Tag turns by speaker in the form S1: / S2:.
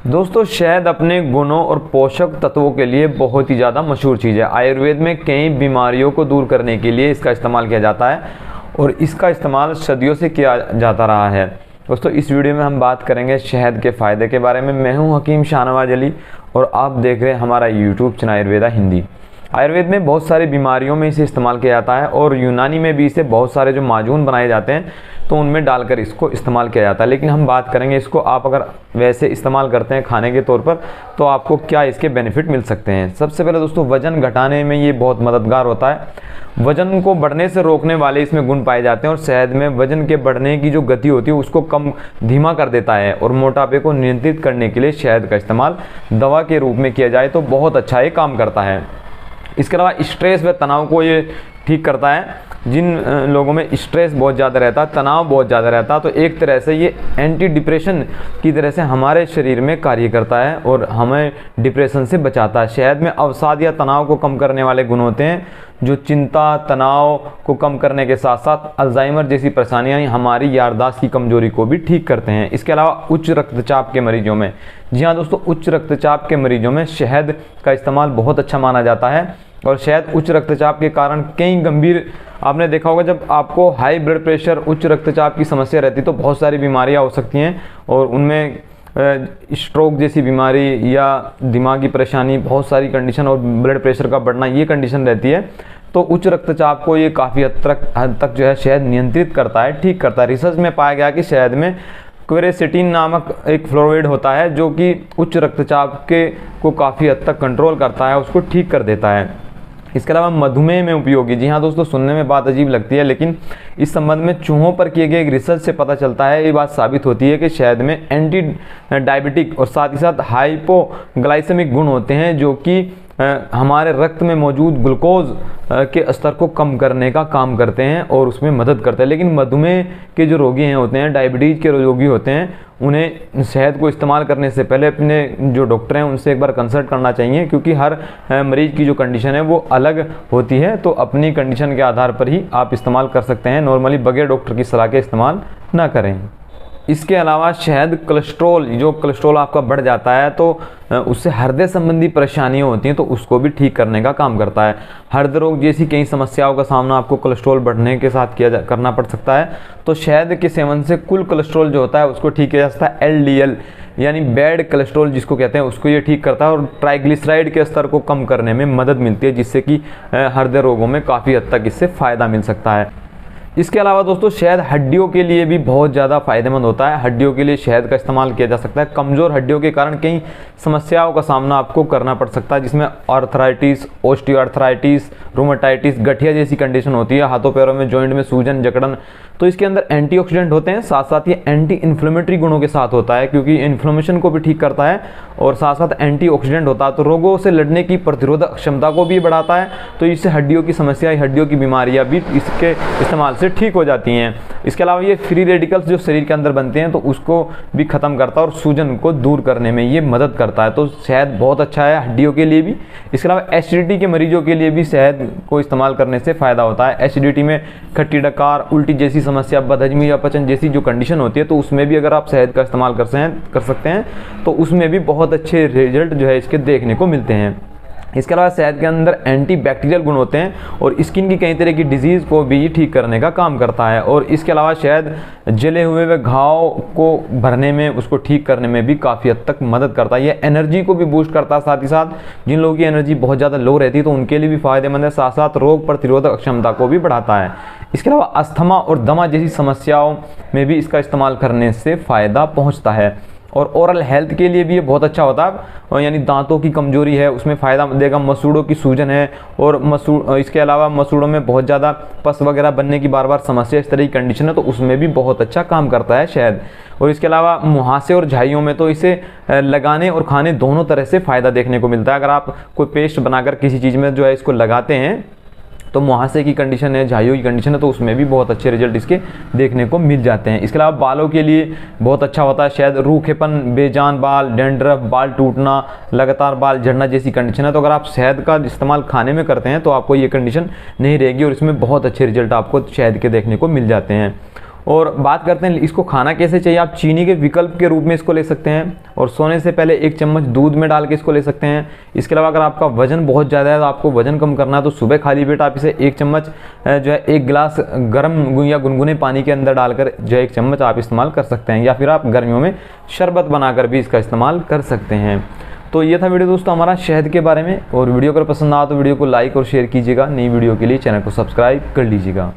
S1: दोस्तों शहद अपने गुणों और पोषक तत्वों के लिए बहुत ही ज़्यादा मशहूर चीज़ है। आयुर्वेद में कई बीमारियों को दूर करने के लिए इसका इस्तेमाल किया जाता है और इसका इस्तेमाल सदियों से किया जाता रहा है। दोस्तों इस वीडियो में हम बात करेंगे शहद के फ़ायदे के बारे में। मैं हूं हकीम शाहनवाज अली और आप देख रहे हैं हमारा यूट्यूब चैनल आयुर्वेदा हिंदी। आयुर्वेद में बहुत सारी बीमारियों में इसे इस्तेमाल किया जाता है और यूनानी में भी इसे बहुत सारे जो माजून बनाए जाते हैं तो उनमें डालकर इसको इस्तेमाल किया जाता है। लेकिन हम बात करेंगे इसको आप अगर वैसे इस्तेमाल करते हैं खाने के तौर पर तो आपको क्या इसके बेनिफिट मिल सकते हैं। सबसे पहले दोस्तों वज़न घटाने में ये बहुत मददगार होता है। वज़न को बढ़ने से रोकने वाले इसमें गुण पाए जाते हैं और शहद में वज़न के बढ़ने की जो गति होती है उसको कम धीमा कर देता है और मोटापे को नियंत्रित करने के लिए शहद का इस्तेमाल दवा के रूप में किया जाए तो बहुत अच्छा ये काम करता है। इसके अलावा स्ट्रेस व तनाव को ये ठीक करता है। जिन लोगों में स्ट्रेस बहुत ज़्यादा रहता है, तनाव बहुत ज़्यादा रहता है, तो एक तरह से ये एंटी डिप्रेशन की तरह से हमारे शरीर में कार्य करता है और हमें डिप्रेशन से बचाता है। शहद में अवसाद या तनाव को कम करने वाले गुण होते हैं जो चिंता तनाव को कम करने के साथ साथ अल्जाइमर जैसी परेशानियां हमारी याददाश्त की कमजोरी को भी ठीक करते हैं। इसके अलावा उच्च रक्तचाप के मरीजों में, जी हाँ दोस्तों, उच्च रक्तचाप के मरीजों में शहद का इस्तेमाल बहुत अच्छा माना जाता है। और शहद उच्च रक्तचाप के कारण कई गंभीर, आपने देखा होगा जब आपको हाई ब्लड प्रेशर उच्च रक्तचाप की समस्या रहती है तो बहुत सारी बीमारियां हो सकती हैं और उनमें स्ट्रोक जैसी बीमारी या दिमागी परेशानी, बहुत सारी कंडीशन और ब्लड प्रेशर का बढ़ना, ये कंडीशन रहती है। तो उच्च रक्तचाप को ये काफ़ी हद तक जो है शहद नियंत्रित करता है, ठीक करता है। रिसर्च में पाया गया कि शहद में क्वेरेसिटिन नामक एक फ्लोराइड होता है जो कि उच्च रक्तचाप को काफ़ी हद तक कंट्रोल करता है, उसको ठीक कर देता है। इसके अलावा मधुमेह में उपयोगी, जी हाँ दोस्तों, सुनने में बात अजीब लगती है लेकिन इस संबंध में चूहों पर किए गए एक रिसर्च से पता चलता है, ये बात साबित होती है कि शहद में एंटी डायबिटिक और साथ ही साथ हाइपोग्लाइसेमिक गुण होते हैं जो कि हमारे रक्त में मौजूद ग्लूकोज के स्तर को कम करने का काम करते हैं और उसमें मदद करते हैं। लेकिन मधुमेह के जो रोगी हैं होते हैं, डायबिटीज़ के रोगी होते हैं, उन्हें शहद को इस्तेमाल करने से पहले अपने जो डॉक्टर हैं उनसे एक बार कंसल्ट करना चाहिए क्योंकि हर मरीज की जो कंडीशन है वो अलग होती है। तो अपनी कंडीशन के आधार पर ही आप इस्तेमाल कर सकते हैं, नॉर्मली बगैर डॉक्टर की सलाह के इस्तेमाल ना करें। इसके अलावा शहद कोलेस्ट्रॉल आपका बढ़ जाता है तो उससे हृदय संबंधी परेशानियां होती हैं तो उसको भी ठीक करने का काम करता है। हृदय रोग जैसी कई समस्याओं का सामना आपको कोलेस्ट्रॉल बढ़ने के साथ करना पड़ सकता है। तो शहद के सेवन से कुल कोलेस्ट्रॉल जो होता है उसको ठीक किया जा सकता है। LDL यानी बैड कोलेस्ट्रॉल जिसको कहते हैं उसको ये ठीक करता है और ट्राइग्लिसराइड के स्तर को कम करने में मदद मिलती है जिससे कि हृदय रोगों में काफ़ी हद तक इससे फ़ायदा मिल सकता है। इसके अलावा दोस्तों शहद हड्डियों के लिए भी बहुत ज़्यादा फायदेमंद होता है। हड्डियों के लिए शहद का इस्तेमाल किया जा सकता है। कमज़ोर हड्डियों के कारण कई समस्याओं का सामना आपको करना पड़ सकता है जिसमें आर्थराइटिस, ऑस्टियोआर्थराइटिस, रूमेटाइटिस, गठिया जैसी कंडीशन होती है, हाथों पैरों में जॉइंट में सूजन जकड़न। तो इसके अंदर एंटीऑक्सीडेंट होते हैं, साथ साथ ये एंटी इन्फ्लेमेटरी गुणों के साथ होता है क्योंकि इन्फ्लेमेशन को भी ठीक करता है और साथ साथ एंटीऑक्सीडेंट होता है तो रोगों से लड़ने की प्रतिरोधक क्षमता को भी बढ़ाता है। तो इससे हड्डियों की समस्या, हड्डियों की बीमारियां भी इसके इस्तेमाल से ठीक हो जाती हैं। इसके अलावा ये फ्री रेडिकल्स जो शरीर के अंदर बनते हैं तो उसको भी ख़त्म करता है और सूजन को दूर करने में ये मदद करता है। तो शहद बहुत अच्छा है हड्डियों के लिए भी। इसके अलावा एसिडिटी के मरीजों के लिए भी शहद को इस्तेमाल करने से फ़ायदा होता है। एसिडिटी में खट्टी डकार, उल्टी जैसी समस्या, बदहजमी या अपचन जैसी जो कंडीशन होती है तो उसमें भी अगर आप शहद का इस्तेमाल कर सकते हैं तो उसमें भी बहुत अच्छे रिजल्ट जो है इसके देखने को मिलते हैं। इसके अलावा शहद के अंदर एंटी बैक्टीरियल गुण होते हैं और स्किन की कई तरह की डिजीज़ को भी ठीक करने का काम करता है। और इसके अलावा शहद जले हुए व घाव को भरने में, उसको ठीक करने में भी काफ़ी हद तक मदद करता है। यह एनर्जी को भी बूस्ट करता है, साथ ही साथ जिन लोगों की एनर्जी बहुत ज़्यादा लो रहती है तो उनके लिए भी फ़ायदेमंद है, साथ साथ रोग प्रतिरोधक क्षमता को भी बढ़ाता है। इसके अलावा अस्थमा और दमा जैसी समस्याओं में भी इसका इस्तेमाल करने से फ़ायदा पहुँचता है। और ओरल हेल्थ के लिए भी ये बहुत अच्छा होता है, और यानी दांतों की कमजोरी है उसमें फ़ायदा देगा। मसूड़ों की सूजन है और इसके अलावा मसूड़ों में बहुत ज़्यादा पस वगैरह बनने की बार बार समस्या, इस तरह की कंडीशन है तो उसमें भी बहुत अच्छा काम करता है शहद। और इसके अलावा मुहासे और झाइयों में तो इसे लगाने और खाने दोनों तरह से फ़ायदा देखने को मिलता है। अगर आप कोई पेस्ट बनाकर किसी चीज़ में जो है इसको लगाते हैं तो मुहासे की कंडीशन है, झाइयों की कंडीशन है तो उसमें भी बहुत अच्छे रिजल्ट इसके देखने को मिल जाते हैं। इसके अलावा बालों के लिए बहुत अच्छा होता है शहद। रूखेपन, बेजान बाल, डैंड्रफ, बाल टूटना, लगातार बाल झड़ना जैसी कंडीशन है तो अगर आप शहद का इस्तेमाल खाने में करते हैं तो आपको ये कंडीशन नहीं रहेगी और इसमें बहुत अच्छे रिजल्ट आपको शहद के देखने को मिल जाते हैं। और बात करते हैं इसको खाना कैसे चाहिए। आप चीनी के विकल्प के रूप में इसको ले सकते हैं और सोने से पहले 1 चम्मच दूध में डाल के इसको ले सकते हैं। इसके अलावा अगर आपका वजन बहुत ज़्यादा है, तो आपको वजन कम करना है, तो सुबह खाली पेट आप इसे 1 चम्मच जो है 1 गिलास गर्म या गुनगुने पानी के अंदर डालकर जो है 1 चम्मच आप इस्तेमाल कर सकते हैं, या फिर आप गर्मियों में शरबत बनाकर भी इसका इस्तेमाल कर सकते हैं। तो ये था वीडियो दोस्तों हमारा शहद के बारे में। और वीडियो अगर पसंद आया तो वीडियो को लाइक और शेयर कीजिएगा। नई वीडियो के लिए चैनल को सब्सक्राइब कर लीजिएगा।